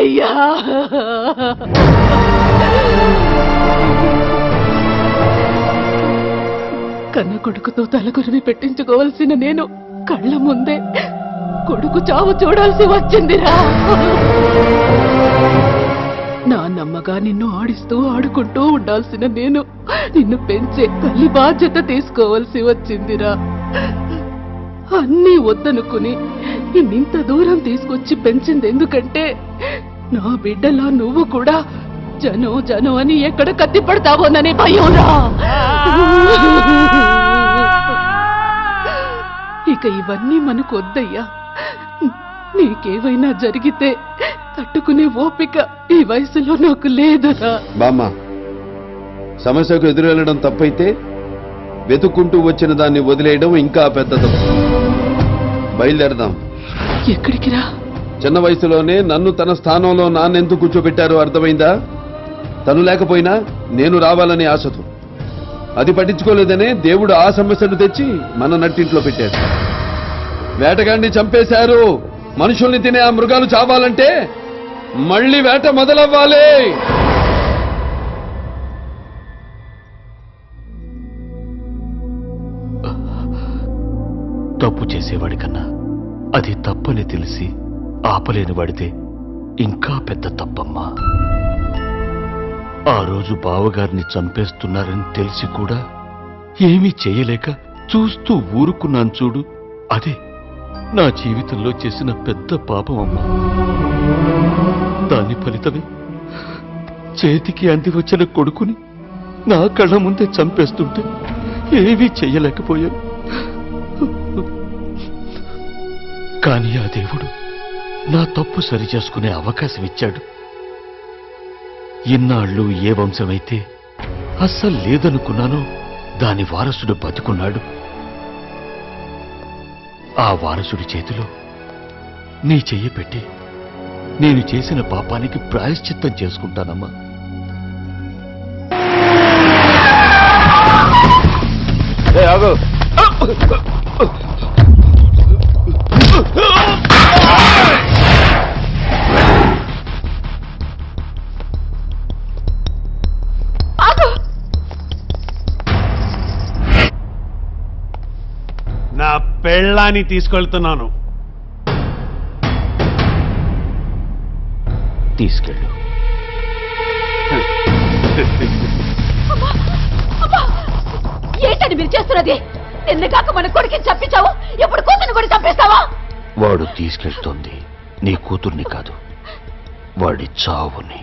అయ్యా. కన్న కొడుకుతో తలకొరివి పెట్టించుకోవాల్సిన నేను కళ్ళ ముందే కొడుకు చావు చూడాల్సి వచ్చిందిరా. నా నమ్మగా నిన్ను ఆడిస్తూ ఆడుకుంటూ ఉండాల్సిన నేను నిన్ను పెంచే తల్లి బాధ్యత తీసుకోవాల్సి వచ్చిందిరా. అన్నీ వద్దనుకుని నిన్నింత దూరం తీసుకొచ్చి పెంచింది ఎందుకంటే నా బిడ్డలా నువ్వు కూడా జనో జనో అని ఎక్కడ కత్తిపడతావోననే భయంరా. ఇక ఇవన్నీ మనకు వద్దయ్యా. నీకేవైనా జరిగితే తట్టుకునే ఓపిక ఈ వయసులో నాకు లేదురా. బామ్మ, సమస్యకు ఎదురెళ్లడం తప్పైతే వెతుక్కుంటూ వచ్చిన దాన్ని వదిలేయడం ఇంకా పెద్ద తప్పు. బయలుదేరదాం. ఎక్కడికి రా? చిన్న వయసులోనే నన్ను తన స్థానంలో నాన్నెందుకు కూర్చోబెట్టారో అర్థమైందా? తను లేకపోయినా నేను రావాలనే ఆశతో. అది పట్టించుకోలేదనే దేవుడు ఆ సమస్యను తెచ్చి మన నట్టింట్లో పెట్టాడు. వేటగాడిని చంపేశారు, మనుషుల్ని తినే ఆ మృగాలు చావాలంటే మళ్ళీ వేట మొదలవ్వాలి. తప్పు చేసేవాడి కన్నా అది తప్పని తెలిసి ఆపలేని వాడితే ఇంకా పెద్ద తప్పమ్మా. ఆ రోజు బావగారిని చంపేస్తున్నారని తెలిసి కూడా ఏమీ చేయలేక చూస్తూ ఊరుకున్నాను చూడు, అదే నా జీవితంలో చేసిన పెద్ద పాపం అమ్మా. దాని ఫలితమే చేతికి అంది వచ్చిన కొడుకుని నా కళ్ళ ముందే చంపేస్తుంటే ఏమీ చెయ్యలేకపోయాను. కానీ ఆ దేవుడు నా తప్పు సరిచేసుకునే అవకాశం ఇచ్చాడు. ఇన్నాళ్ళు ఏ వంశమైతే అస్సలు లేదనుకున్నానో దాని వారసుడు బతుకున్నాడు. ఆ వారసుడి చేతిలో నీ చెయ్యి పెట్టి నేను చేసిన పాపానికి ప్రాయశ్చిత్తం చేసుకుంటానమ్మా. నా పెళ్ళాన్ని తీసుకెళ్తున్నాను. తీసుకెళ్ళు. ఏంటని మీరు చేస్తున్నది? ఎందుకాక మన కొడుకుని చంపించావు, ఇప్పుడు కూతుర్ని కూడా చంపేస్తావా? వాడు తీసుకెళ్తోంది నీ కూతుర్ని కాదు, వాడి చావుని.